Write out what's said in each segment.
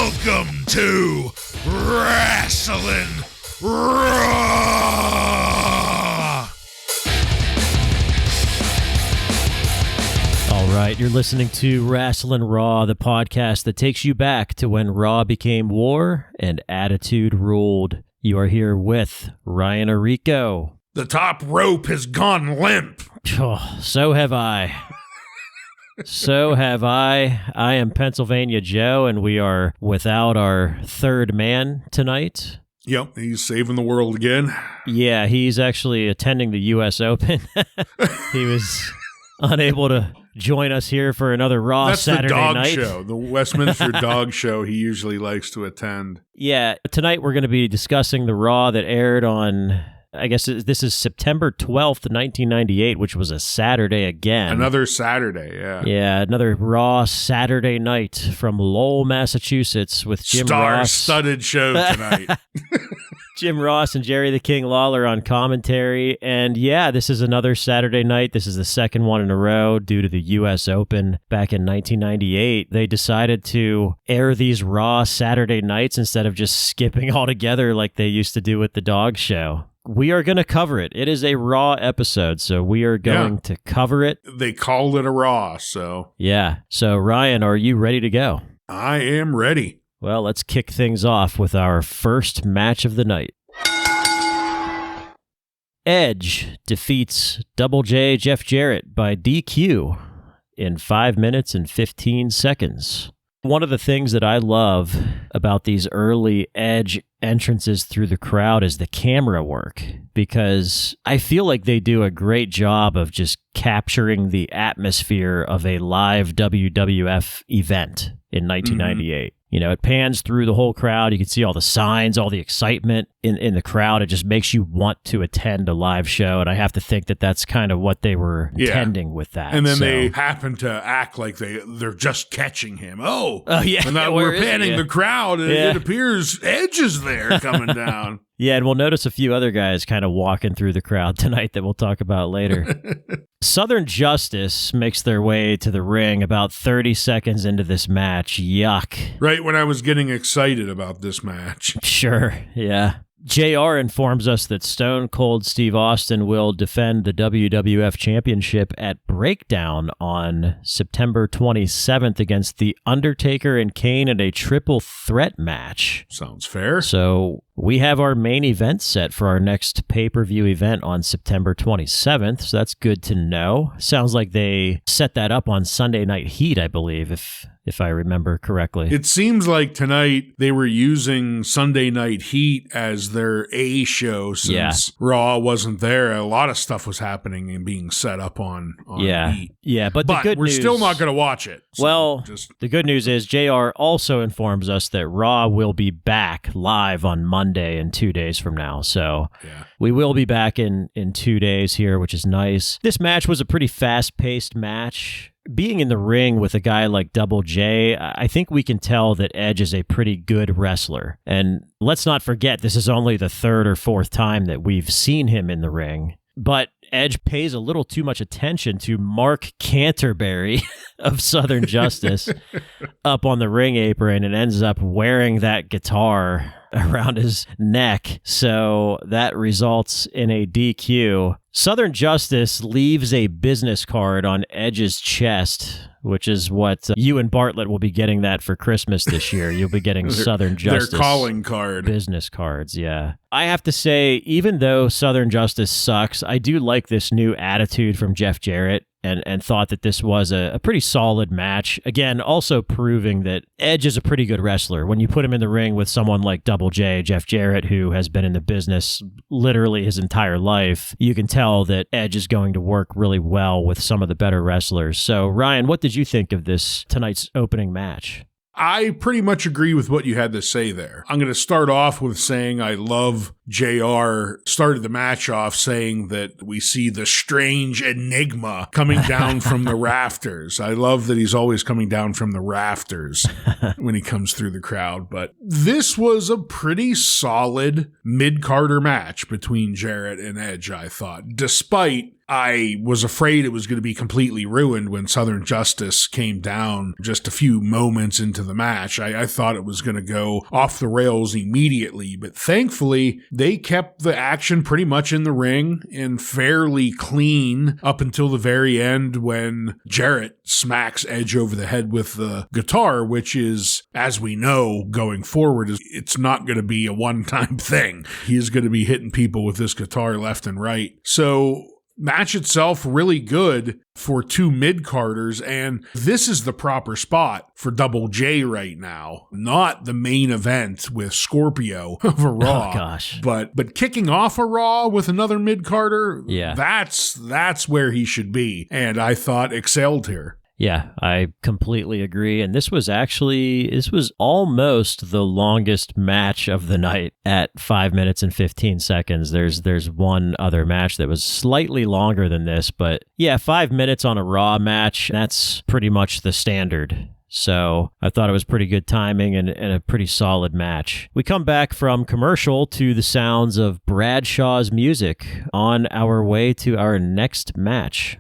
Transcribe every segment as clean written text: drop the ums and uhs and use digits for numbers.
Welcome to Wrasslin Raw! All right, you're listening to Wrasslin Raw, the podcast that takes you back to when Raw became war and attitude ruled. You are here with Ryan Arico. The top rope has gone limp. Oh, so have I. So have I. I am Pennsylvania Joe, and we are without our third man tonight. Yep, he's saving the world again. Yeah, he's actually attending the U.S. Open. He was unable to join us here for another Raw Saturday night. That's the dog show, the Westminster dog show he usually likes to attend. Yeah, tonight we're going to be discussing the Raw that aired on, I guess this is September 12th, 1998, which was a Saturday again. Another Saturday, yeah. Yeah, another Raw Saturday night from Lowell, Massachusetts with Jim Ross. Star-studded show tonight. Jim Ross and Jerry the King Lawler on commentary. And yeah, this is another Saturday night. This is the second one in a row due to the U.S. Open back in 1998. They decided to air these Raw Saturday nights instead of just skipping altogether like they used to do with the dog show. We are going to cover it. It is a Raw episode, so we are going to cover it. They called it a Raw, so. Yeah. So, Ryan, are you ready to go? I am ready. Well, let's kick things off with our first match of the night. Edge defeats Double J Jeff Jarrett by DQ in 5 minutes and 15 seconds. One of the things that I love about these early Edge entrances through the crowd is the camera work, because I feel like they do a great job of just capturing the atmosphere of a live WWF event in 1998. You know, it pans through the whole crowd. You can see all the signs, all the excitement in the crowd. It just makes you want to attend a live show. And I have to think that that's kind of what they were intending with that. And then they happen to act like they're just catching him. Oh yeah. And now we're panning the crowd, and it appears Edge is there coming down. Yeah, and we'll notice a few other guys kind of walking through the crowd tonight that we'll talk about later. Southern Justice makes their way to the ring about 30 seconds into this match. Yuck. Right when I was getting excited about this match. Sure, yeah. JR informs us that Stone Cold Steve Austin will defend the WWF Championship at Breakdown on September 27th against The Undertaker and Kane in a triple threat match. Sounds fair. So we have our main event set for our next pay-per-view event on September 27th, so that's good to know. Sounds like they set that up on Sunday Night Heat, I believe, if I remember correctly. It seems like tonight they were using Sunday Night Heat as their A show since Raw wasn't there. A lot of stuff was happening and being set up on Heat. Yeah, but the good we're news, still not going to watch it. So the good news is JR also informs us that Raw will be back live on Monday in 2 days from now. So we will be back in 2 days here, which is nice. This match was a pretty fast-paced match. Being in the ring with a guy like Double J, I think we can tell that Edge is a pretty good wrestler. And let's not forget, this is only the third or fourth time that we've seen him in the ring. But Edge pays a little too much attention to Mark Canterbury of Southern Justice up on the ring apron and ends up wearing that guitar around his neck. So that results in a DQ. Southern Justice leaves a business card on Edge's chest, which is what you and Bartlett will be getting that for Christmas this year. You'll be getting Southern Justice. Their calling card. Business cards, yeah. I have to say, even though Southern Justice sucks, I do like this new attitude from Jeff Jarrett. And thought that this was a pretty solid match. Again, also proving that Edge is a pretty good wrestler. When you put him in the ring with someone like Double J, Jeff Jarrett, who has been in the business literally his entire life, you can tell that Edge is going to work really well with some of the better wrestlers. So, Ryan, what did you think of tonight's opening match? I pretty much agree with what you had to say there. I'm going to start off with saying I love JR started the match off saying that we see the strange enigma coming down from the rafters. I love that he's always coming down from the rafters when he comes through the crowd. But this was a pretty solid mid-Carter match between Jarrett and Edge, I thought, despite I was afraid it was going to be completely ruined when Southern Justice came down just a few moments into the match. I thought it was going to go off the rails immediately, but thankfully they kept the action pretty much in the ring and fairly clean up until the very end when Jarrett smacks Edge over the head with the guitar, which is, as we know, going forward, it's not going to be a one-time thing. He is going to be hitting people with this guitar left and right. So match itself really good for two mid-carders, and this is the proper spot for Double J right now, not the main event with Scorpio of a Raw. Oh gosh. But kicking off a Raw with another mid-carder, yeah, that's where he should be, and I thought excelled here. Yeah, I completely agree. And this was almost the longest match of the night at 5 minutes and 15 seconds. There's one other match that was slightly longer than this, but yeah, 5 minutes on a Raw match, that's pretty much the standard. So I thought it was pretty good timing and a pretty solid match. We come back from commercial to the sounds of Bradshaw's music on our way to our next match.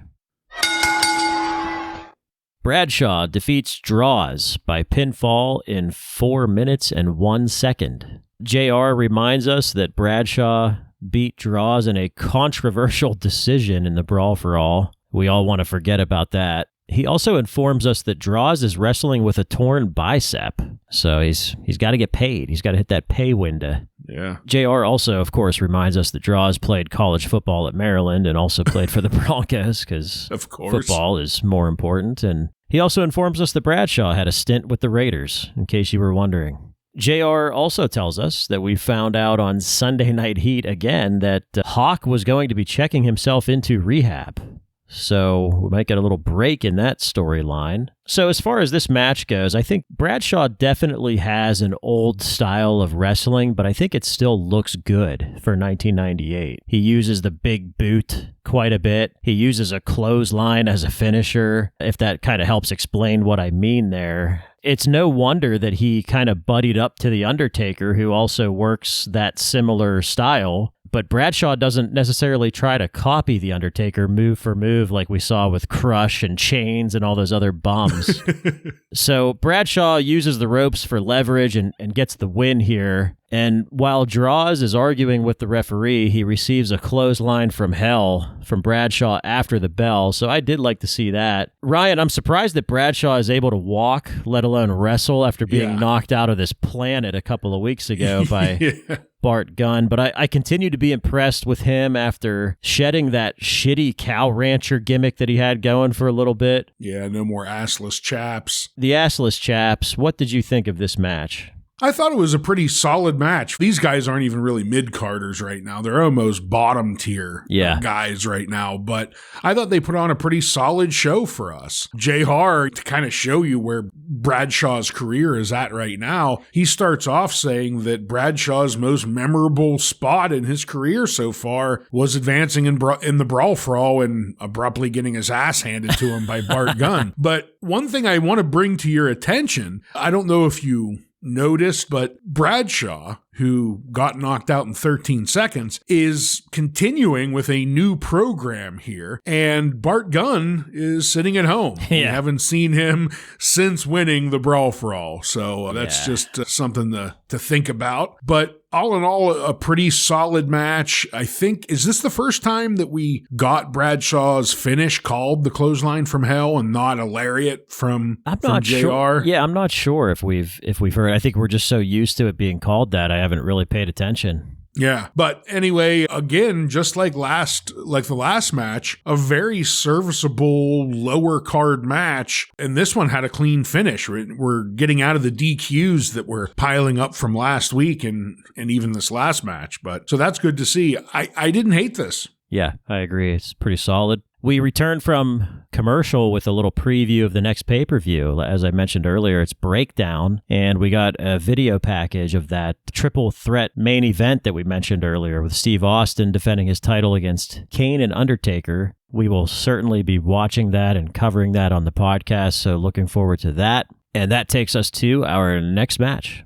Bradshaw defeats Draws by pinfall in 4 minutes and 1 second. JR reminds us that Bradshaw beat Draws in a controversial decision in the Brawl for All. We all want to forget about that. He also informs us that Draws is wrestling with a torn bicep, so he's got to get paid. He's got to hit that pay window. Yeah. JR also, of course, reminds us that Draws played college football at Maryland and also played for the Broncos because football is more important. And he also informs us that Bradshaw had a stint with the Raiders, in case you were wondering. JR also tells us that we found out on Sunday Night Heat again that Hawk was going to be checking himself into rehab. So we might get a little break in that storyline. So as far as this match goes, I think Bradshaw definitely has an old style of wrestling, but I think it still looks good for 1998. He uses the big boot quite a bit. He uses a clothesline as a finisher, if that kind of helps explain what I mean there. It's no wonder that he kind of buddied up to The Undertaker, who also works that similar style. But Bradshaw doesn't necessarily try to copy The Undertaker move for move like we saw with Crush and Chains and all those other bums. So Bradshaw uses the ropes for leverage and gets the win here. And while Draws is arguing with the referee, he receives a clothesline from hell from Bradshaw after the bell. So I did like to see that. Ryan, I'm surprised that Bradshaw is able to walk, let alone wrestle, after being knocked out of this planet a couple of weeks ago by Bart Gunn. But I continue to be impressed with him after shedding that shitty cow rancher gimmick that he had going for a little bit. Yeah, no more assless chaps. The assless chaps. What did you think of this match? I thought it was a pretty solid match. These guys aren't even really mid-carders right now. They're almost bottom tier guys right now. But I thought they put on a pretty solid show for us. JR, to kind of show you where Bradshaw's career is at right now, he starts off saying that Bradshaw's most memorable spot in his career so far was advancing in the Brawl for All and abruptly getting his ass handed to him by Bart Gunn. But one thing I want to bring to your attention, I don't know if you noticed, but Bradshaw, who got knocked out in 13 seconds, is continuing with a new program here, and Bart Gunn is sitting at home. We haven't seen him since winning the Brawl for All, so that's just something to think about. But all in all, a pretty solid match. I think, is this the first time that we got Bradshaw's finish called the clothesline from hell and not a lariat from JR? Sure. Yeah, I'm not sure if we've heard. I think we're just so used to it being called that, I haven't really paid attention. Yeah. But anyway, again, just like the last match, a very serviceable lower card match. And this one had a clean finish. We're getting out of the DQs that were piling up from last week and even this last match. But so that's good to see. I didn't hate this. Yeah, I agree. It's pretty solid. We return from commercial with a little preview of the next pay-per-view. As I mentioned earlier, it's Breakdown, and we got a video package of that triple threat main event that we mentioned earlier with Steve Austin defending his title against Kane and Undertaker. We will certainly be watching that and covering that on the podcast, so looking forward to that. And that takes us to our next match.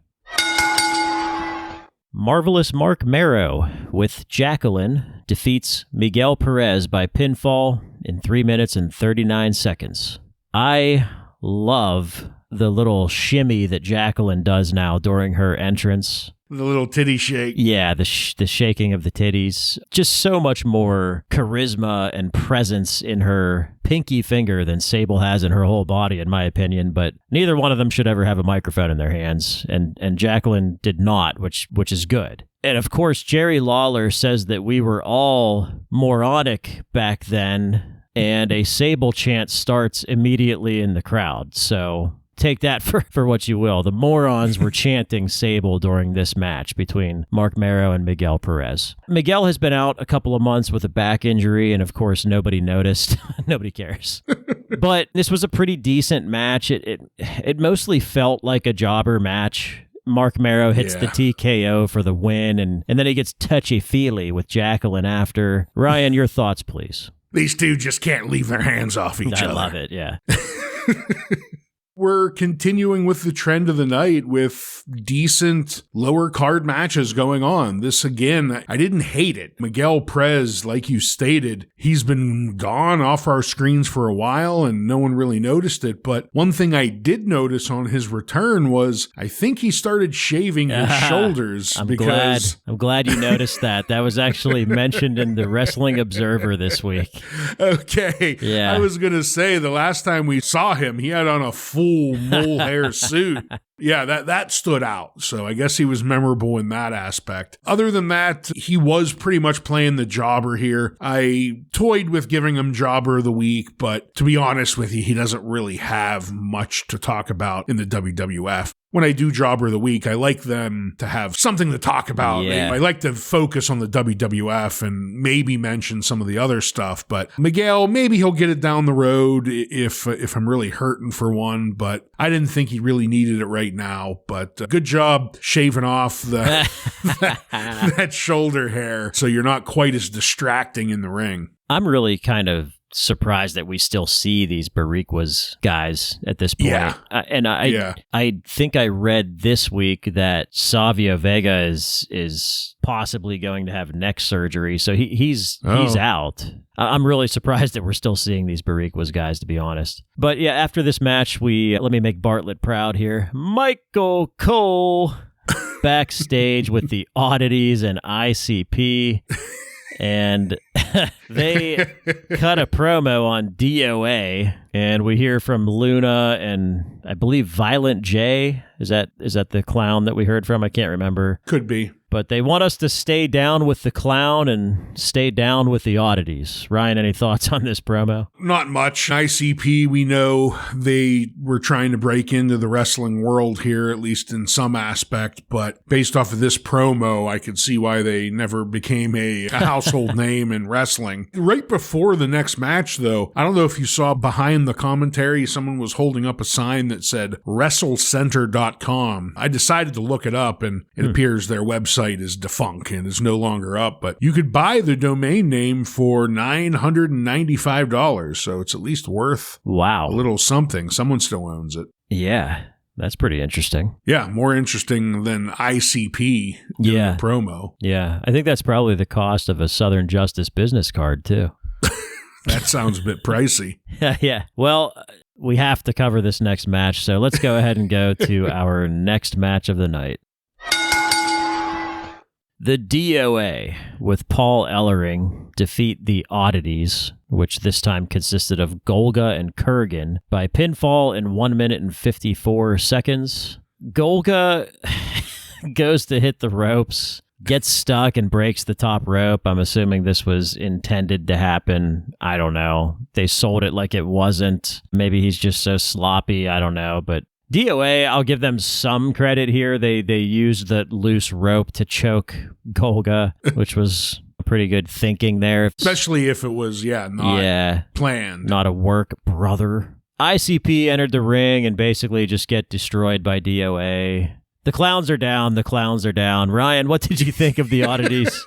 Marvelous Mark Marrow with Jacqueline defeats Miguel Perez by pinfall in 3 minutes and 39 seconds. I love the little shimmy that Jacqueline does now during her entrance. The little titty shake. Yeah, the shaking of the titties. Just so much more charisma and presence in her pinky finger than Sable has in her whole body, in my opinion. But neither one of them should ever have a microphone in their hands. And Jacqueline did not, which is good. And of course, Jerry Lawler says that we were all moronic back then, and a Sable chant starts immediately in the crowd. So take that for what you will. The morons were chanting Sable during this match between Mark Marrow and Miguel Perez. Miguel has been out a couple of months with a back injury, and of course, nobody noticed. Nobody cares. But this was a pretty decent match. It mostly felt like a jobber match. Mark Marrow hits the TKO for the win, and then he gets touchy-feely with Jacqueline after. Ryan, your thoughts, please. These two just can't leave their hands off each other. I love it, yeah. We're continuing with the trend of the night with decent lower card matches going on. This, again, I didn't hate it. Miguel Perez, like you stated, he's been gone off our screens for a while and no one really noticed it. But one thing I did notice on his return was I think he started shaving his shoulders. I'm glad you noticed that. That was actually mentioned in the Wrestling Observer this week. Okay. Yeah. I was going to say the last time we saw him, he had on a full mole hair suit. Yeah, that stood out. So I guess he was memorable in that aspect. Other than that, he was pretty much playing the jobber here. I toyed with giving him Jobber of the Week, but to be honest with you, he doesn't really have much to talk about in the WWF. When I do Jobber of the Week, I like them to have something to talk about. Yeah. I like to focus on the WWF and maybe mention some of the other stuff. But Miguel, maybe he'll get it down the road if I'm really hurting for one. But I didn't think he really needed it right now. But good job shaving off that shoulder hair so you're not quite as distracting in the ring. I'm really kind of surprised that we still see these Bariquas guys at this point. Yeah. I think I read this week that Savio Vega is possibly going to have neck surgery, so he's out. I'm really surprised that we're still seeing these Bariquas guys, to be honest. But yeah, after this match, let me make Bartlett proud here. Michael Cole backstage with the Oddities and ICP. And they cut a promo on DOA, and we hear from Luna and I believe Violent J. Is that the clown that we heard from? I can't remember. Could be. But they want us to stay down with the clown and stay down with the Oddities. Ryan, any thoughts on this promo? Not much. ICP, we know they were trying to break into the wrestling world here, at least in some aspect. But based off of this promo, I could see why they never became a household name in wrestling. Right before the next match, though, I don't know if you saw behind the commentary, someone was holding up a sign that said WrestleCenter.com. I decided to look it up, and it appears their website is defunct and is no longer up, but you could buy the domain name for $995, so it's at least worth a little something. Someone still owns it. Yeah, that's pretty interesting. Yeah, more interesting than ICP doing the promo. Yeah, I think that's probably the cost of a Southern Justice business card, too. That sounds a bit pricey. Yeah. Well, we have to cover this next match, so let's go ahead and go to our next match of the night. The DOA, with Paul Ellering, defeat the Oddities, which this time consisted of Golga and Kurgan, by pinfall in 1 minute and 54 seconds. Golga goes to hit the ropes, gets stuck and breaks the top rope. I'm assuming this was intended to happen. I don't know. They sold it like it wasn't. Maybe he's just so sloppy. I don't know, but DOA, I'll give them some credit here. They used the loose rope to choke Golga, which was Pretty good thinking there. Especially if it was, not planned. Not a work brother. ICP entered the ring and basically just get destroyed by DOA. The clowns are down. The clowns are down. Ryan, what did you think of the Oddities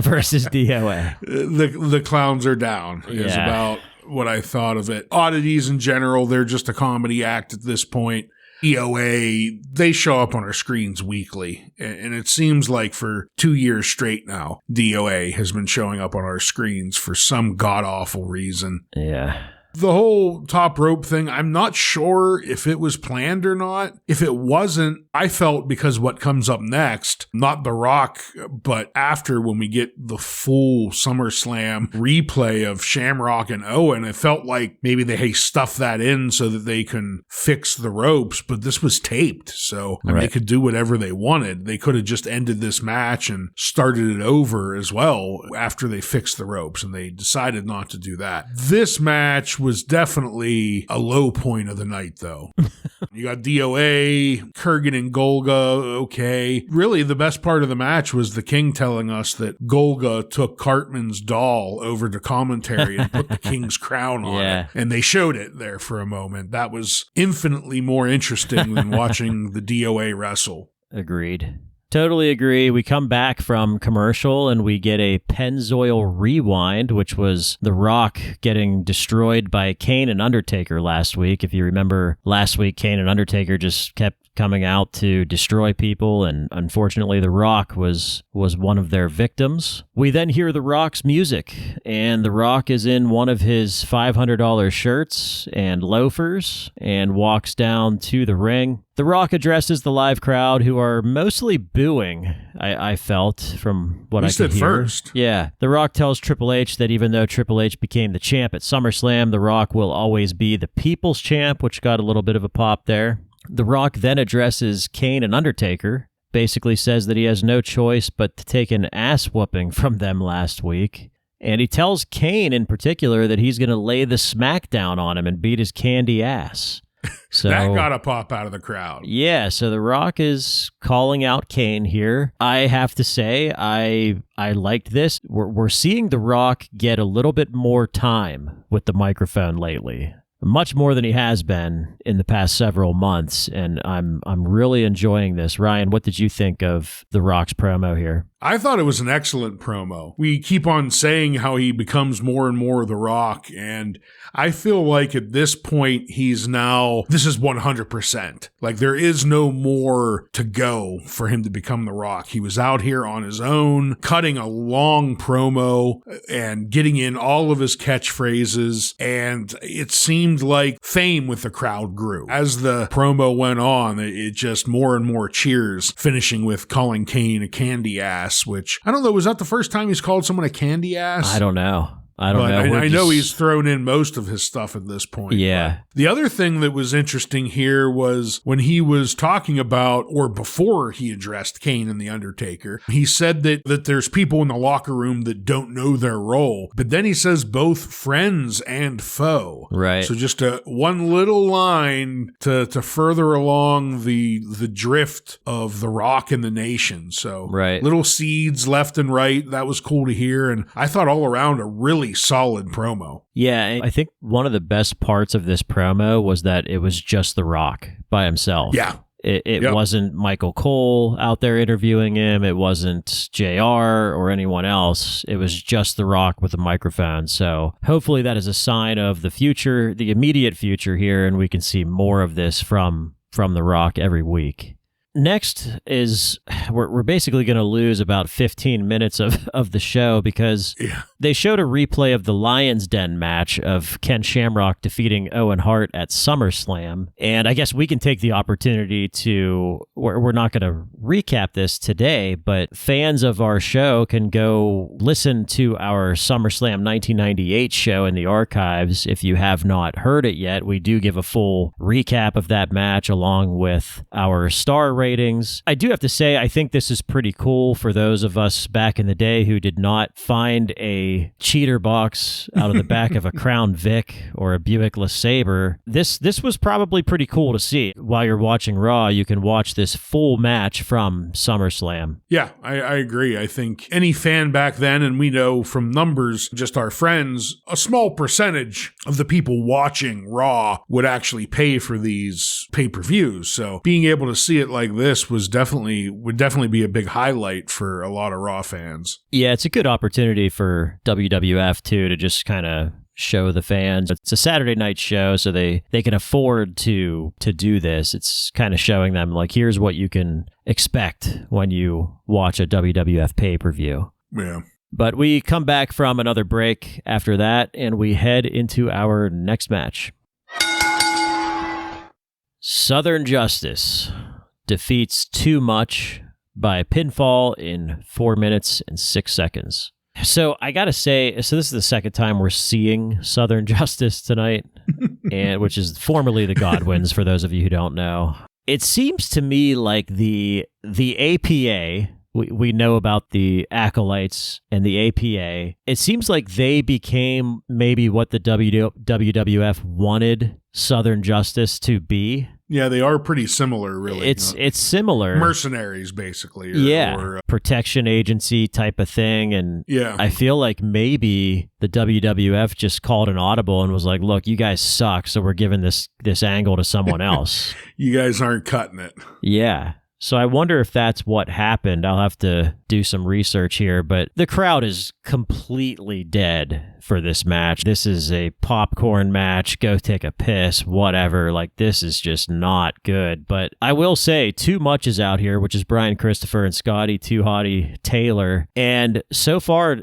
versus DOA? The clowns are down is about what I thought of it. Oddities in general, they're just a comedy act at this point. DOA, they show up on our screens weekly, and it seems like for 2 years straight now, DOA has been showing up on our screens for some god-awful reason. Yeah. The whole top rope thing, I'm not sure if it was planned or not. If it wasn't, I felt because what comes up next, not The Rock, but after when we get the full SummerSlam replay of Shamrock and Owen, it felt like maybe they stuffed that in so that they can fix the ropes, but this was taped, so they could do whatever they wanted. They could have just ended this match and started it over as well after they fixed the ropes, and they decided not to do that. This match was definitely a low point of the night, though. You got DOA, Kurgan and Golga, okay. Really, the best part of the match was the King telling us that Golga took Cartman's doll over to commentary and put the King's crown on it. And they showed it there for a moment. That was infinitely more interesting than watching the DOA wrestle. Agreed. Totally agree. We come back from commercial and we get a Pennzoil rewind, which was The Rock getting destroyed by Kane and Undertaker last week. If you remember, last week Kane and Undertaker just kept coming out to destroy people, and unfortunately The Rock was one of their victims. We then hear The Rock's music, and The Rock is in one of his $500 shirts and loafers and walks down to the ring. The Rock addresses the live crowd, who are mostly booing, I felt, from what I could hear. First. Yeah. The Rock tells Triple H that even though Triple H became the champ at SummerSlam, The Rock will always be the people's champ, which got a little bit of a pop there. The Rock then addresses Kane and Undertaker, basically says that he has no choice but to take an ass whooping from them last week. And he tells Kane in particular that he's going to lay the smackdown on him and beat his candy ass. So that got a pop out of the crowd. Yeah, so The Rock is calling out Kane here. I have to say, I liked this. We're seeing The Rock get a little bit more time with the microphone lately. Much more than he has been in the past several months, and I'm really enjoying this. Ryan, what did you think of The Rock's promo here? I thought it was an excellent promo. We keep on saying how he becomes more and more The Rock, and I feel like at this point this is 100%. Like there is no more to go for him to become The Rock. He was out here on his own, cutting a long promo and getting in all of his catchphrases, and it seemed like fame with the crowd grew. As the promo went on, it just more and more cheers, finishing with calling Kane a candy ass, which, I don't know, was that the first time he's called someone a candy ass? I don't know. I know he's thrown in most of his stuff at this point. Yeah. The other thing that was interesting here was when he was talking about, or before he addressed Kane and The Undertaker, he said that there's people in the locker room that don't know their role. But then he says both friends and foe. Right. So just one little line to further along the drift of The Rock and the nation. So little seeds left and right. That was cool to hear. And I thought all around a really solid promo. Yeah, I think one of the best parts of this promo was that it was just The Rock by himself. Yeah. It wasn't Michael Cole out there interviewing him. It wasn't JR or anyone else. It was just The Rock with a microphone. So hopefully that is a sign of the future, the immediate future here, and we can see more of this from The Rock every week. Next is we're basically going to lose about 15 minutes of the show because they showed a replay of the Lion's Den match of Ken Shamrock defeating Owen Hart at SummerSlam. And I guess we can take the opportunity to, we're not going to recap this today, but fans of our show can go listen to our SummerSlam 1998 show in the archives. If you have not heard it yet, we do give a full recap of that match along with our star ratings. I do have to say, I think this is pretty cool for those of us back in the day who did not find a cheater box out of the back of a Crown Vic or a Buick LeSabre. This was probably pretty cool to see. While you're watching Raw, you can watch this full match from SummerSlam. Yeah, I agree. I think any fan back then, and we know from numbers, just our friends, a small percentage of the people watching Raw would actually pay for these pay-per-views. So being able to see it like this would definitely be a big highlight for a lot of Raw fans. Yeah, it's a good opportunity for WWF too to just kind of show the fans. It's a Saturday night show, so they can afford to do this. It's kind of showing them, like, here's what you can expect when you watch a WWF pay-per-view. Yeah. But we come back from another break after that, and we head into our next match. Southern Justice defeats Too Much by pinfall in 4 minutes and 6 seconds. So I gotta say, this is the second time we're seeing Southern Justice tonight, and which is formerly the Godwins, for those of you who don't know. It seems to me like the APA, we know about the Acolytes and the APA, it seems like they became maybe what the WWF wanted Southern Justice to be. Yeah, they are pretty similar, really. It's similar. Mercenaries, basically. Or protection agency type of thing. And yeah. I feel like maybe the WWF just called an audible and was like, look, you guys suck, so we're giving this angle to someone else. You guys aren't cutting it. Yeah. So I wonder if that's what happened. I'll have to do some research here, but the crowd is completely dead for this match. This is a popcorn match. Go take a piss, whatever. Like, this is just not good. But I will say, Too Much is out here, which is Brian Christopher and Scotty Too Hottie Taylor. And so far,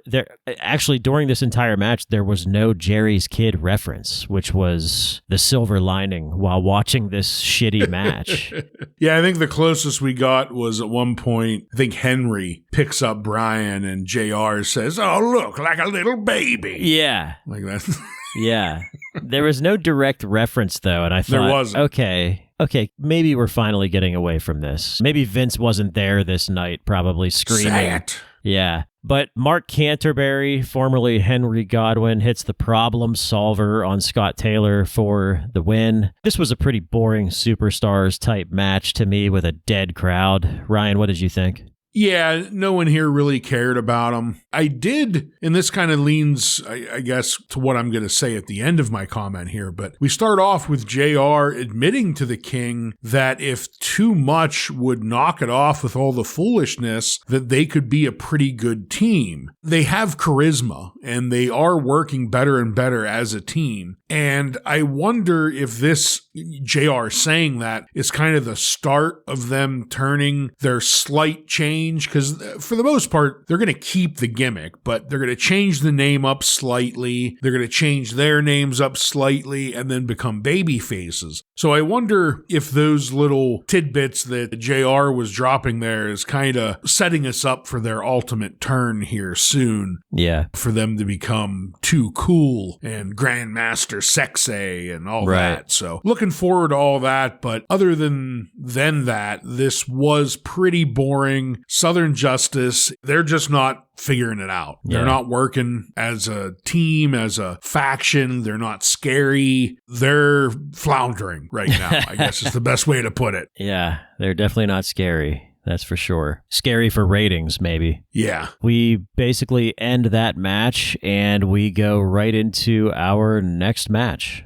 actually during this entire match, there was no Jerry's Kid reference, which was the silver lining while watching this shitty match. Yeah, I think the closest we got was at one point, I think Henry picks up Brian and JR says, "Oh, look, like a little baby." Yeah. Like that. Yeah. There was no direct reference, though, and I thought, there wasn't. Okay, maybe we're finally getting away from this. Maybe Vince wasn't there this night, probably screaming. Say it. Yeah. But Mark Canterbury, formerly Henry Godwin, hits the problem solver on Scott Taylor for the win. This was a pretty boring Superstars type match to me with a dead crowd. Ryan, what did you think? Yeah, no one here really cared about him. I did, and this kind of leans, I guess, to what I'm going to say at the end of my comment here, but we start off with JR admitting to the King that if Too Much would knock it off with all the foolishness, that they could be a pretty good team. They have charisma, and they are working better and better as a team. And I wonder if this, JR saying that, is kind of the start of them turning their slight change, because for the most part, they're going to keep the gimmick, but they're going to change the name up slightly. They're going to change their names up slightly and then become baby faces. So I wonder if those little tidbits that JR was dropping there is kind of setting us up for their ultimate turn here soon. Yeah. For them to become too cool and Grandmaster Sexay and all that. So looking forward to all that. But other than that, this was pretty boring. Southern Justice, they're just not figuring it out. Yeah. They're not working as a team, as a faction. They're not scary. They're floundering right now, I guess is the best way to put it. Yeah, they're definitely not scary. That's for sure. Scary for ratings, maybe. Yeah. We basically end that match, and we go right into our next match.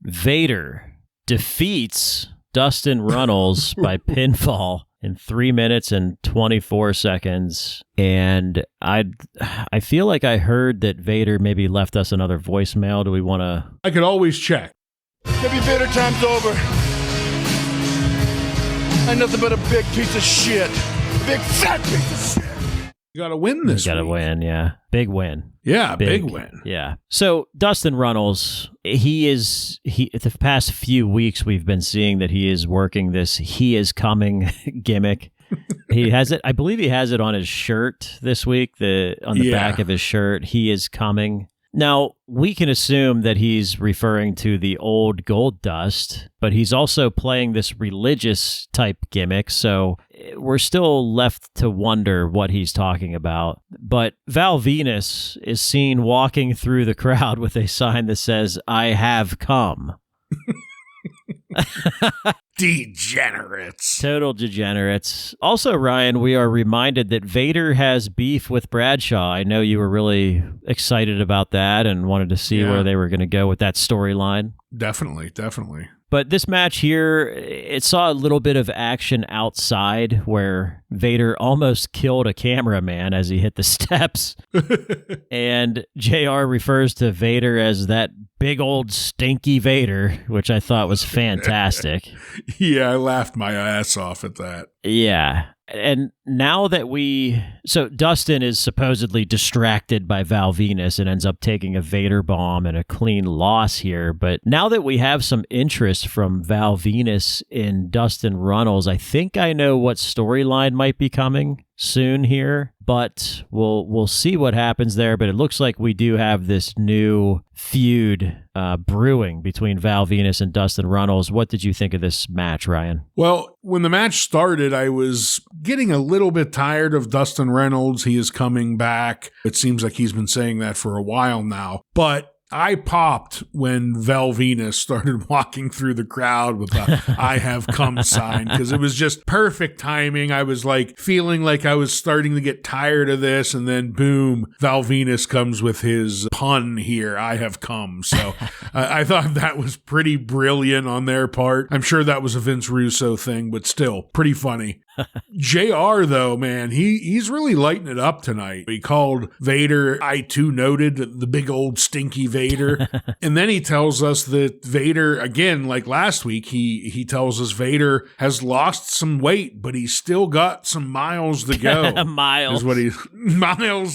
Vader defeats Dustin Runnels by pinfall in 3 minutes and 24 seconds. And I feel like I heard that Vader maybe left us another voicemail. Do we want to... I could always check. Maybe Vader time's over. I'm nothing but a big piece of shit. A big fat piece of shit. You got to win this. You got to win, yeah. Big win. Yeah, big win. Yeah. So Dustin Runnels, the past few weeks we've been seeing that he is working this "he is coming" gimmick. He has it. I believe he has it on his shirt this week. On the back of his shirt, "he is coming." Now, we can assume that he's referring to the old gold dust, but he's also playing this religious type gimmick, so we're still left to wonder what he's talking about. But Val Venus is seen walking through the crowd with a sign that says, "I have come." Degenerates. Total degenerates. Also, Ryan, we are reminded that Vader has beef with Bradshaw. I know you were really excited about that and wanted to see where they were going to go with that storyline. Definitely. But this match here, it saw a little bit of action outside where Vader almost killed a cameraman as he hit the steps. And JR refers to Vader as that big old stinky Vader, which I thought was fantastic. Yeah, I laughed my ass off at that. Yeah. And now that so Dustin is supposedly distracted by Val Venus and ends up taking a Vader bomb and a clean loss here. But now that we have some interest from Val Venus in Dustin Runnels, I think I know what storyline might be coming soon here, but we'll see what happens there. But it looks like we do have this new feud brewing between Val Venus and Dustin Runnels. What did you think of this match, Ryan? Well, when the match started, I was getting a little bit tired of Dustin Reynolds. He is coming back. It seems like he's been saying that for a while now, but I popped when Val Venus started walking through the crowd with a "I have come" sign, because it was just perfect timing. I was like feeling like I was starting to get tired of this, and then boom, Val Venus comes with his pun here, "I have come." So I thought that was pretty brilliant on their part. I'm sure that was a Vince Russo thing, but still pretty funny. JR, though, man, he's really lighting it up tonight. He called Vader, I too noted, the big old stinky Vader. And then he tells us that Vader, again, like last week, he tells us Vader has lost some weight, but he's still got some miles to go. Miles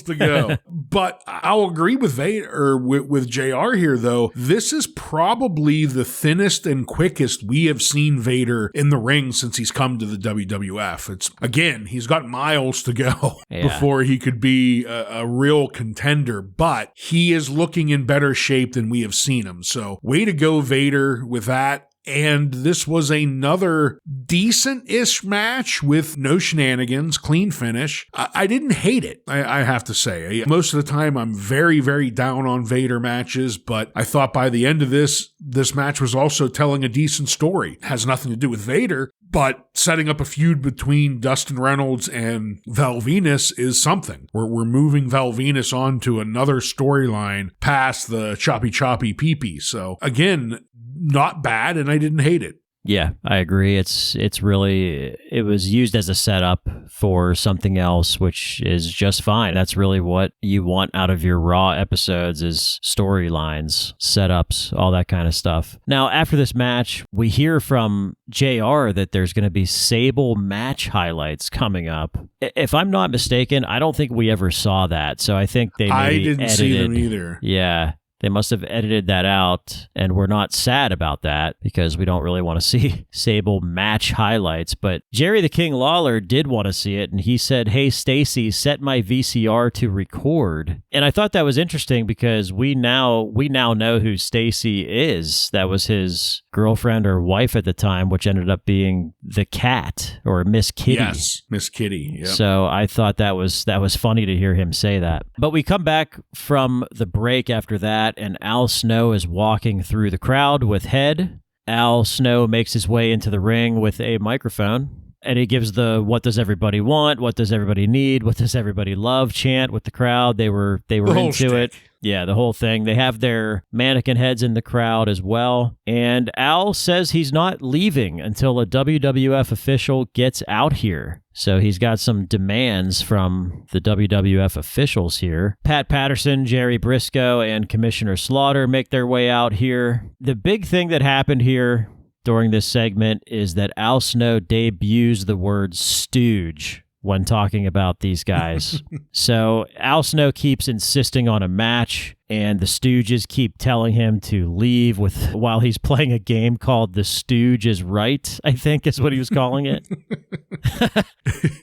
to go. But I'll agree with Vader, or with JR here, though. This is probably the thinnest and quickest we have seen Vader in the ring since he's come to the WWF. It's, again, he's got miles to go before he could be a real contender, but he is looking in better shape than we have seen him. So way to go, Vader, with that. And this was another decent-ish match with no shenanigans, clean finish. I didn't hate it, I have to say. Most of the time, I'm very, very down on Vader matches, but I thought by the end of this match was also telling a decent story. It has nothing to do with Vader, but setting up a feud between Dustin Reynolds and Val Venus is something. We're moving Val Venus on to another storyline past the choppy pee-pee. So again, not bad, and I didn't hate it. Yeah, I agree. It's really, it was used as a setup for something else, which is just fine. That's really what you want out of your Raw episodes, is storylines, setups, all that kind of stuff. Now, after this match, we hear from JR that there's going to be Sable match highlights coming up. If I'm not mistaken, I don't think we ever saw that. So I think they I didn't see them either. Yeah. They must have edited that out, and we're not sad about that because we don't really want to see Sable match highlights. But Jerry the King Lawler did want to see it, and he said, "Hey, Stacy, set my VCR to record." And I thought that was interesting because we now know who Stacy is. That was his girlfriend or wife at the time, which ended up being the Cat, or Miss Kitty. Yes, Miss Kitty. Yep. So I thought that was funny to hear him say that. But we come back from the break after that, and Al Snow is walking through the crowd with Head. Al Snow makes his way into the ring with a microphone, and he gives the "What does everybody want? What does everybody need? What does everybody love?" chant with the crowd. They were into it. Yeah, the whole thing. They have their mannequin heads in the crowd as well. And Al says he's not leaving until a WWF official gets out here. So he's got some demands from the WWF officials here. Pat Patterson, Jerry Briscoe, and Commissioner Slaughter make their way out here. The big thing that happened here during this segment is that Al Snow debuts the word stooge when talking about these guys. So Al Snow keeps insisting on a match, and the Stooges keep telling him to leave while he's playing a game called The Stooge is Right, I think is what he was calling it.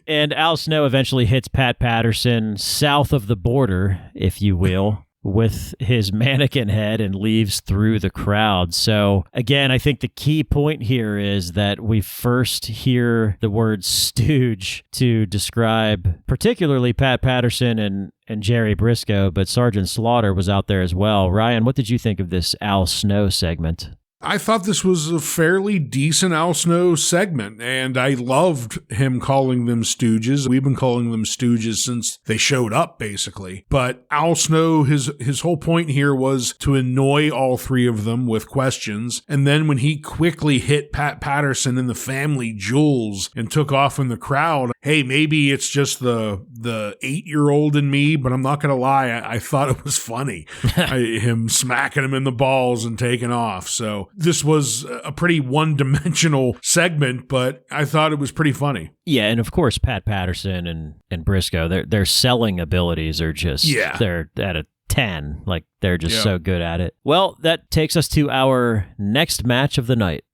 And Al Snow eventually hits Pat Patterson south of the border, if you will, with his mannequin head and leaves through the crowd. So again, I think the key point here is that we first hear the word stooge to describe particularly Pat Patterson and Jerry Briscoe, but Sergeant Slaughter was out there as well. Ryan, what did you think of this Al Snow segment? I thought this was a fairly decent Al Snow segment, and I loved him calling them stooges. We've been calling them stooges since they showed up, basically. But Al Snow, his whole point here was to annoy all three of them with questions, and then when he quickly hit Pat Patterson in the family jewels and took off in the crowd, hey, maybe it's just the 8-year-old in me, but I'm not going to lie, I thought it was funny. Him smacking him in the balls and taking off, so this was a pretty one-dimensional segment, but I thought it was pretty funny. Yeah, and of course, Pat Patterson and Briscoe, their selling abilities are just, they're at a 10. Like, they're just so good at it. Well, that takes us to our next match of the night.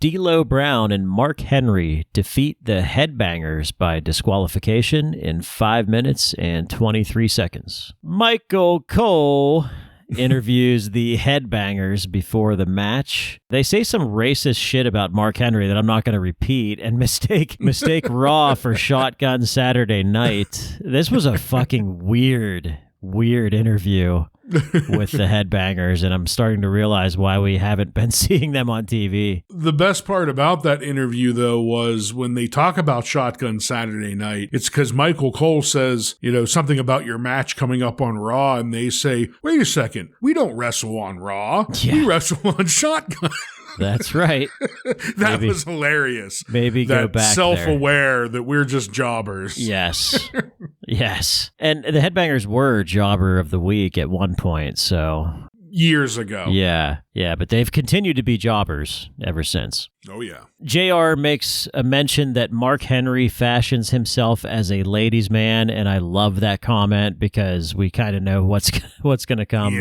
D'Lo Brown and Mark Henry defeat the Headbangers by disqualification in 5 minutes and 23 seconds. Michael Cole interviews the Headbangers before the match. They say some racist shit about Mark Henry that I'm not going to repeat and mistake Raw for Shotgun Saturday Night. This was a fucking weird interview with the Headbangers, and I'm starting to realize why we haven't been seeing them on TV. The best part about that interview, though, was when they talk about Shotgun Saturday Night, it's because Michael Cole says, something about your match coming up on Raw, and they say, wait a second, we don't wrestle on Raw. Yeah. We wrestle on Shotgun. That's right. That was hilarious. Maybe go back self-aware that we're just jobbers. Yes. Yes. And the Headbangers were Jobber of the Week at one point, so... Years ago. Yeah, but they've continued to be jobbers ever since. Oh, yeah. JR makes a mention that Mark Henry fashions himself as a ladies' man, and I love that comment because we kind of know what's going to come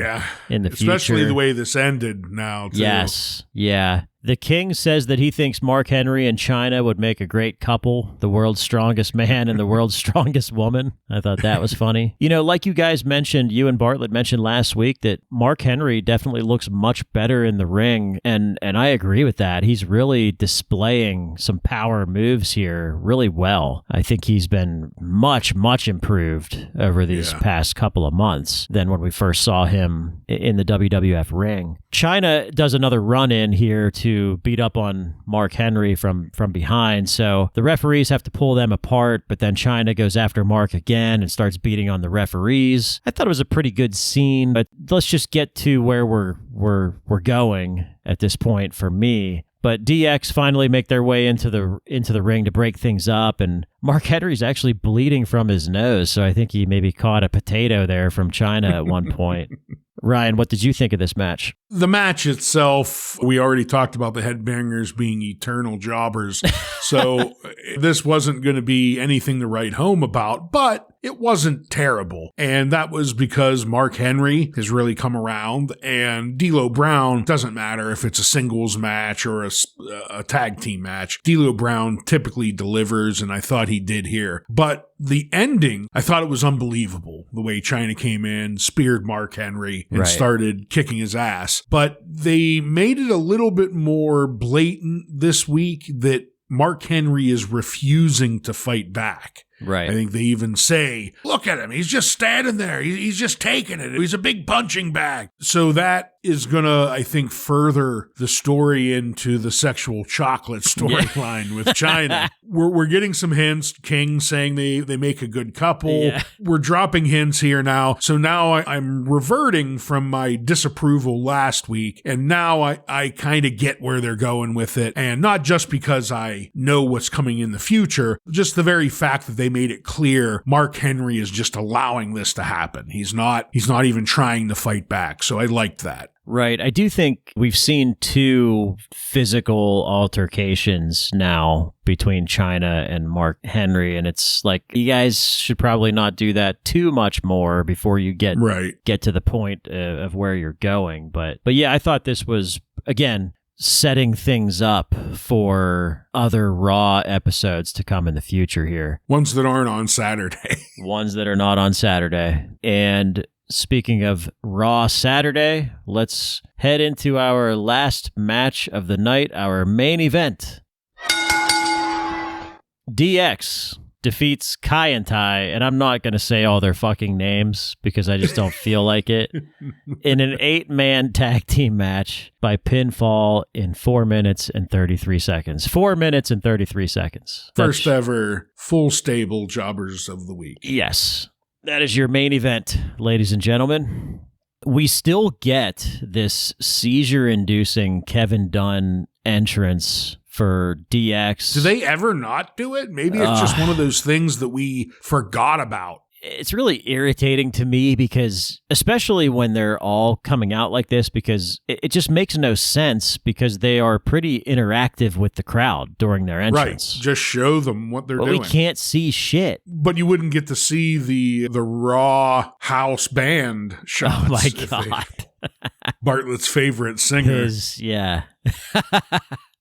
in the future. Especially the way this ended now, too. Yes, yeah. The King says that he thinks Mark Henry and Chyna would make a great couple, the world's strongest man and the world's strongest woman. I thought that was funny. Like you guys mentioned, you and Bartlett mentioned last week that Mark Henry definitely looks much better in the ring, and I agree with that. He's really displaying some power moves here really well. I think he's been much, much improved over these past couple of months than when we first saw him in the WWF ring. Chyna does another run-in here to beat up on Mark Henry from behind, so the referees have to pull them apart, but then Chyna goes after Mark again and starts beating on the referees. I thought it was a pretty good scene, but let's just get to where we're going at this point for me. But DX finally make their way into the ring to break things up, and Mark Henry's actually bleeding from his nose, so I think he maybe caught a potato there from Chyna at one point. Ryan, what did you think of this match? The match itself, we already talked about the Headbangers being eternal jobbers, so this wasn't going to be anything to write home about, but it wasn't terrible. And that was because Mark Henry has really come around, and D'Lo Brown, doesn't matter if it's a singles match or a tag team match, D'Lo Brown typically delivers, and I thought he did here. But the ending, I thought it was unbelievable, the way Chyna came in, speared Mark Henry, and started kicking his ass. But they made it a little bit more blatant this week that Mark Henry is refusing to fight back. Right. I think they even say, look at him. He's just standing there. He's just taking it. He's a big punching bag. So that is going to, I think, further the story into the sexual chocolate storyline with Chyna. We're getting some hints. King saying they make a good couple. Yeah. We're dropping hints here now. So now I'm reverting from my disapproval last week. And now I kind of get where they're going with it. And not just because I know what's coming in the future, just the very fact that they made it clear Mark Henry is just allowing this to happen. He's not even trying to fight back. So I liked that. Right. I do think we've seen two physical altercations now between Chyna and Mark Henry, and it's like you guys should probably not do that too much more before you get to the point of where you're going. But yeah, I thought this was, again, setting things up for other Raw episodes to come in the future here. Ones that aren't on Saturday. Ones that are not on Saturday. And speaking of Raw Saturday, let's head into our last match of the night, our main event. DX defeats Kai and Tai, and I'm not going to say all their fucking names because I just don't feel like it, in an 8-man tag team match by pinfall in 4 minutes and 33 seconds. 4 minutes and 33 seconds. First ever full stable jobbers of the week. Yes. That is your main event, ladies and gentlemen. We still get this seizure-inducing Kevin Dunn entrance for DX. Do they ever not do it? Maybe it's just one of those things that we forgot about. It's really irritating to me because, especially when they're all coming out like this, because it just makes no sense because they are pretty interactive with the crowd during their entrance. Right. Just show them what they're doing. We can't see shit. But you wouldn't get to see the Raw house band shots. Oh my God. Bartlett's favorite singer. Yeah.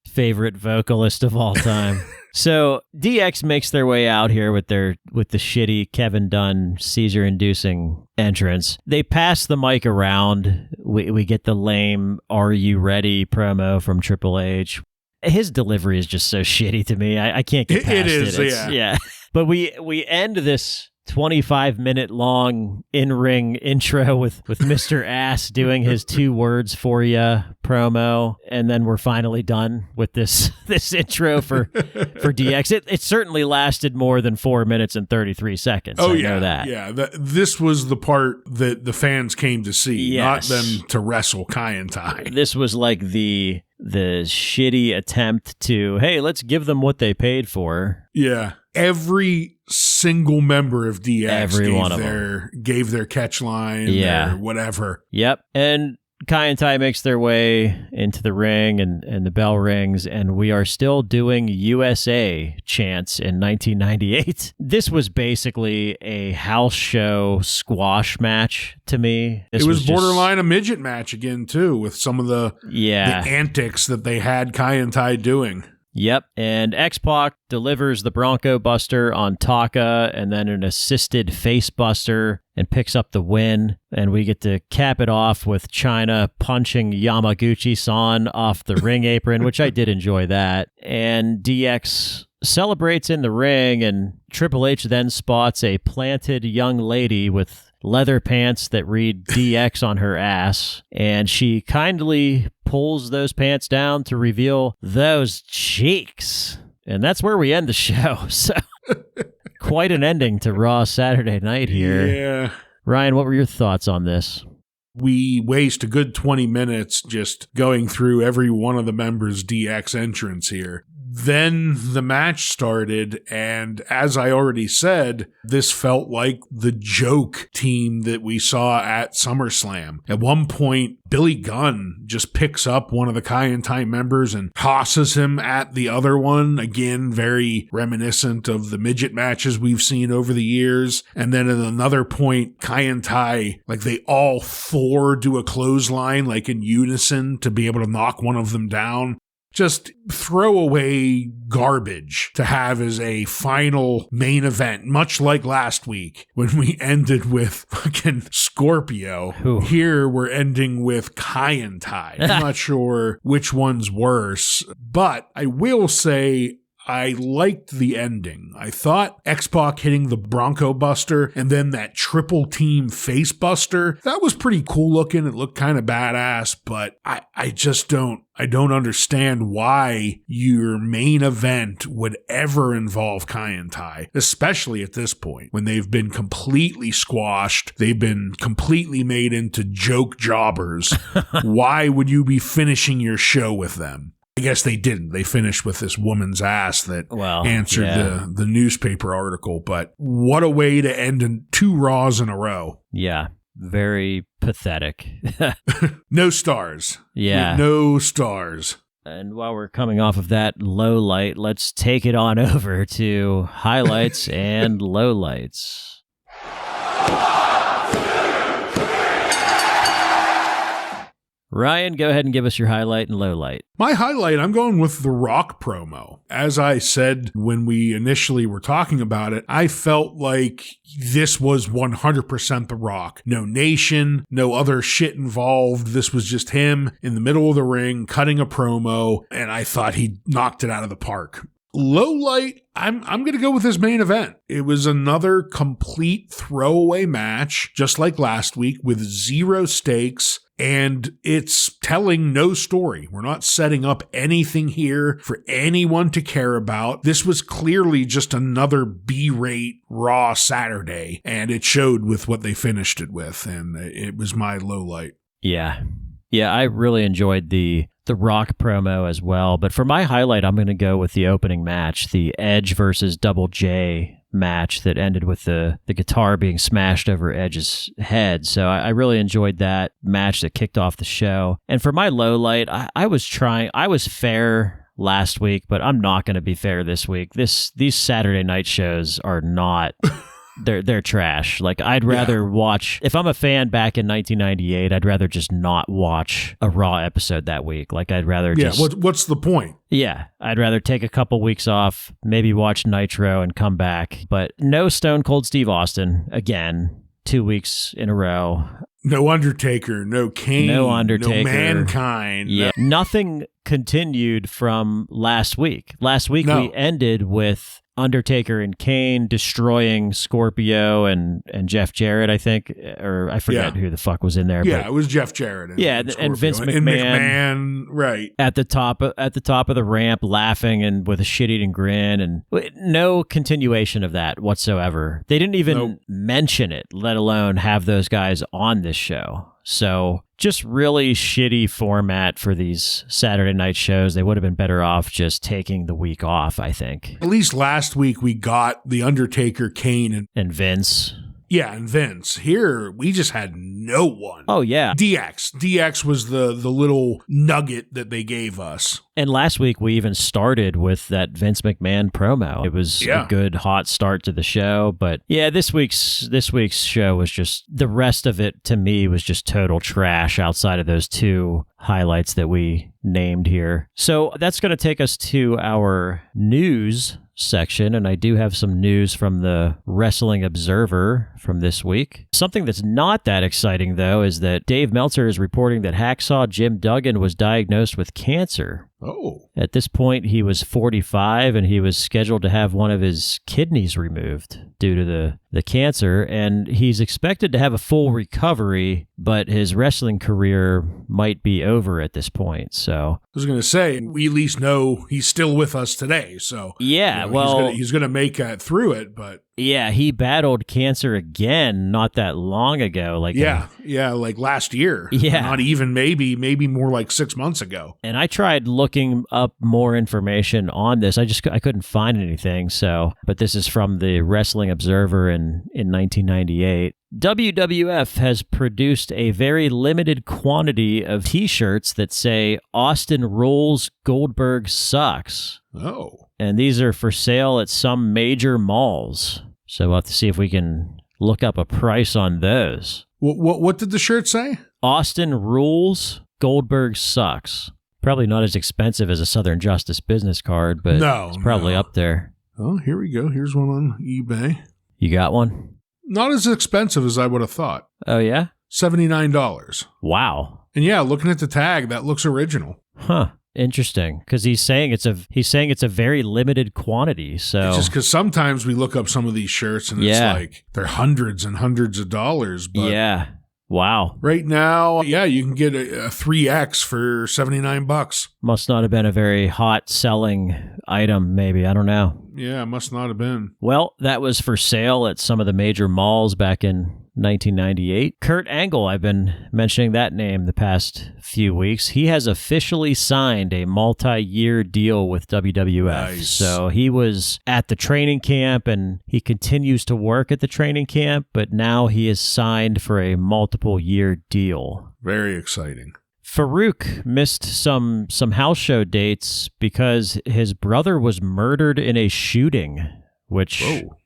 Favorite vocalist of all time. So DX makes their way out here with the shitty Kevin Dunn seizure-inducing entrance. They pass the mic around. We get the lame "Are you ready?" promo from Triple H. His delivery is just so shitty to me. I can't get past it. It is, yeah. But we end this 25-minute long in-ring intro with Mr. Ass doing his 2 words for ya promo, and then we're finally done with this intro for DX. It certainly lasted more than 4 minutes and 33 seconds. Oh, I know that. Yeah, this was the part that the fans came to see, yes. Not them to wrestle Kai and Tai. This was like the shitty attempt to, hey, let's give them what they paid for. Yeah. Every single member of DX gave their catch line, yeah, or whatever. Yep. And Kai and Tai makes their way into the ring, and the bell rings, and we are still doing USA chants in 1998. This was basically a house show squash match to me. It was borderline a midget match again, too, with some of the antics that they had Kai and Tai doing. Yep, and X-Pac delivers the Bronco Buster on Taka and then an assisted face buster and picks up the win. And we get to cap it off with Chyna punching Yamaguchi-san off the ring apron, which I did enjoy that. And DX celebrates in the ring, and Triple H then spots a planted young lady with leather pants that read DX on her ass, and she kindly pulls those pants down to reveal those cheeks. And that's where we end the show. So quite an ending to Raw Saturday night here. Yeah. Ryan, what were your thoughts on this? We waste a good 20 minutes just going through every one of the members' DX entrance here. Then the match started, and as I already said, this felt like the joke team that we saw at SummerSlam. At one point, Billy Gunn just picks up one of the Kai and Tai members and tosses him at the other one. Again, very reminiscent of the midget matches we've seen over the years. And then at another point, Kai and Tai, like they all 4 do a clothesline, like in unison, to be able to knock one of them down. Just throwaway garbage to have as a final main event, much like last week when we ended with fucking Scorpio. Ooh. Here we're ending with Kai and Tai. I'm not sure which one's worse, but I will say I liked the ending. I thought X-Pac hitting the Bronco Buster and then that triple team face buster, that was pretty cool looking. It looked kind of badass, but I just don't understand why your main event would ever involve Kai and Tai, especially at this point when they've been completely squashed. They've been completely made into joke jobbers. Why would you be finishing your show with them? I guess they didn't. They finished with this woman's ass that answered the newspaper article. But what a way to end in 2 Raws in a row. Yeah, very pathetic. No stars. Yeah. No stars. And while we're coming off of that low light, let's take it on over to highlights and lowlights. Ryan, go ahead and give us your highlight and low light. My highlight, I'm going with the Rock promo. As I said when we initially were talking about it, I felt like this was 100% The Rock. No nation, no other shit involved. This was just him in the middle of the ring cutting a promo, and I thought he knocked it out of the park. Low light, I'm going to go with his main event. It was another complete throwaway match, just like last week, with zero stakes, and it's telling no story. We're not setting up anything here for anyone to care about. This was clearly just another B-rate Raw Saturday, and it showed with what they finished it with, and it was my low light. Yeah, I really enjoyed the Rock promo as well. But for my highlight, I'm going to go with the opening match, the Edge versus Double J match that ended with the guitar being smashed over Edge's head. So I really enjoyed that match that kicked off the show. And for my low light, I was fair last week, but I'm not going to be fair this week. These Saturday night shows are not... They're trash. Like, I'd rather watch, if I'm a fan back in 1998, I'd rather just not watch a Raw episode that week. Like, I'd rather just... what's the point? Yeah, I'd rather take a couple weeks off, maybe watch Nitro and come back. But no Stone Cold Steve Austin, again, 2 weeks in a row. No Undertaker, no Kane, no Undertaker, no Mankind. Yeah, nothing continued from last week. Last week we ended with Undertaker and Kane destroying Scorpio and Jeff Jarrett, I think, or I forget who the fuck was in there. Yeah, but it was Jeff Jarrett. And Vince McMahon, right at the top of the ramp, laughing and with a shit-eating grin, and no continuation of that whatsoever. They didn't even mention it, let alone have those guys on this show. So just really shitty format for these Saturday night shows. They would have been better off just taking the week off, I think. At least last week we got The Undertaker, Kane, and Vince. Yeah, and Vince. Here, we just had no one. Oh, yeah. DX was the little nugget that they gave us. And last week, we even started with that Vince McMahon promo. It was a good, hot start to the show. But yeah, this week's show was just, the rest of it, to me, was just total trash outside of those two highlights that we named here. So that's going to take us to our news section, and I do have some news from the Wrestling Observer from this week. Something that's not that exciting, though, is that Dave Meltzer is reporting that Hacksaw Jim Duggan was diagnosed with cancer. Oh. At this point, he was 45, and he was scheduled to have one of his kidneys removed due to the cancer, and he's expected to have a full recovery, but his wrestling career might be over at this point. So I was going to say, we at least know he's still with us today. So yeah, he's going to make it through it, but yeah, he battled cancer again not that long ago. Like like last year. Yeah, not even maybe more like 6 months ago. And I tried looking up more information on this. I couldn't find anything. So, but this is from the Wrestling Observer in 1998. WWF has produced a very limited quantity of T-shirts that say "Austin rules, Goldberg sucks." Oh, and these are for sale at some major malls. So we'll have to see if we can look up a price on those. What did the shirt say? Austin rules, Goldberg sucks. Probably not as expensive as a Southern Justice business card, but it's probably up there. Oh, here we go. Here's one on eBay. You got one? Not as expensive as I would have thought. Oh, yeah? $79. Wow. And yeah, looking at the tag, that looks original. Huh. Interesting, because he's saying it's a very limited quantity. So it's just because sometimes we look up some of these shirts and it's like they're hundreds and hundreds of dollars. But yeah, wow. Right now, you can get a 3X for $79. Must not have been a very hot selling item. Maybe, I don't know. Yeah, it must not have been. Well, that was for sale at some of the major malls back in 1998. Kurt Angle, I've been mentioning that name the past few weeks. He has officially signed a multi-year deal with WWF. Nice. So he was at the training camp and he continues to work at the training camp, but now he is signed for a multiple-year deal. Very exciting. Farouk missed some house show dates because his brother was murdered in a shooting, which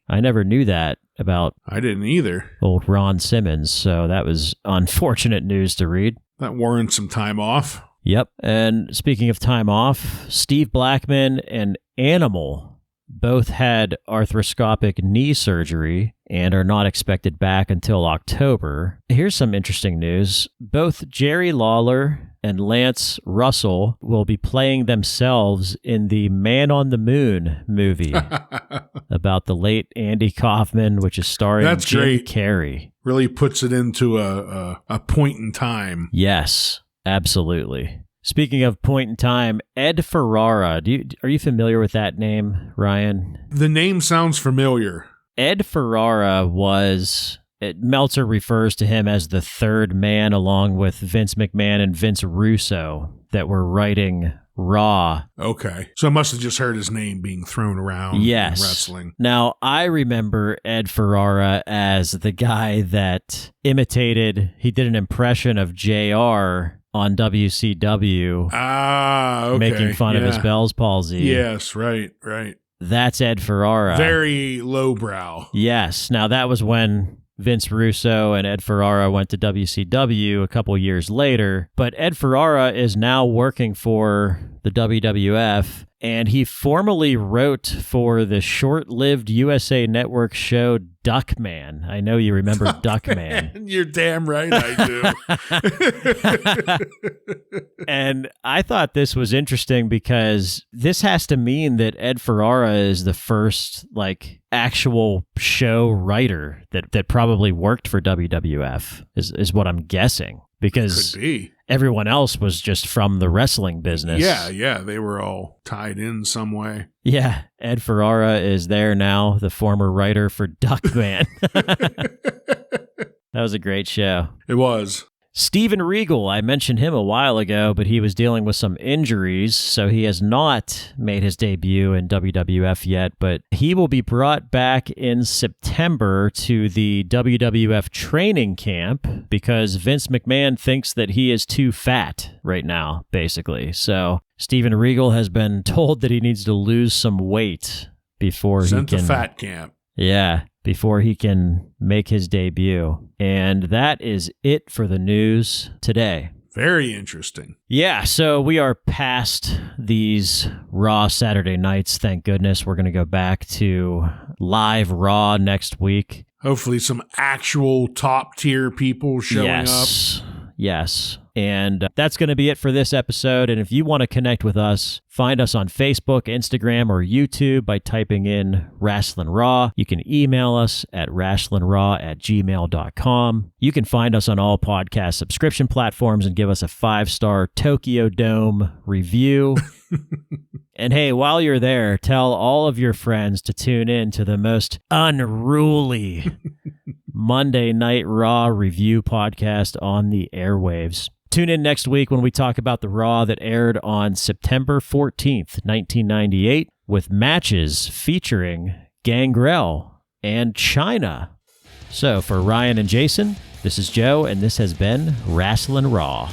I never knew that about. I didn't either. Old Ron Simmons, so that was unfortunate news to read. That warrants some time off. Yep. And speaking of time off, Steve Blackman and Animal both had arthroscopic knee surgery and are not expected back until October. Here's some interesting news. Both Jerry Lawler and Lance Russell will be playing themselves in the Man on the Moon movie about the late Andy Kaufman, which is starring Jim great. Carrey. Really puts it into a point in time. Yes, absolutely. Speaking of point in time, Ed Ferrara. Are you familiar with that name, Ryan? The name sounds familiar. Ed Ferrara Meltzer refers to him as the third man along with Vince McMahon and Vince Russo that were writing Raw. Okay. So I must have just heard his name being thrown around in wrestling. Now, I remember Ed Ferrara as the guy that he did an impression of JR on WCW. Okay. Making fun of his Bell's palsy. Yes, right. That's Ed Ferrara. Very lowbrow. Yes. Now, that was when Vince Russo and Ed Ferrara went to WCW a couple years later, but Ed Ferrara is now working for the WWF, and he formerly wrote for the short-lived USA Network show Duckman. I know you remember Duckman. You're damn right I do. And I thought this was interesting because this has to mean that Ed Ferrara is the first actual show writer that probably worked for WWF is what I'm guessing. Because could be. Everyone else was just from the wrestling business. Yeah, they were all tied in some way. Yeah, Ed Ferrara is there now, the former writer for Duckman. That was a great show. It was. Steven Regal, I mentioned him a while ago, but he was dealing with some injuries, so he has not made his debut in WWF yet, but he will be brought back in September to the WWF training camp because Vince McMahon thinks that he is too fat right now, basically. So Steven Regal has been told that he needs to lose some weight before he can... Sent to fat camp. Yeah, before he can make his debut. And that is it for the news today. Very interesting. Yeah, so we are past these Raw Saturday nights, thank goodness. We're going to go back to live Raw next week. Hopefully some actual top-tier people showing up. Yes. And that's going to be it for this episode. And if you want to connect with us, find us on Facebook, Instagram, or YouTube by typing in Wrasslin Raw. You can email us at wrastlinraw@gmail.com. You can find us on all podcast subscription platforms and give us a 5-star Tokyo Dome review. And hey, while you're there, tell all of your friends to tune in to the most unruly Monday Night Raw review podcast on the airwaves. Tune in next week when we talk about the Raw that aired on September 14th, 1998, with matches featuring Gangrel and Chyna. So for Ryan and Jason, this is Joe, and this has been Wrasslin Raw.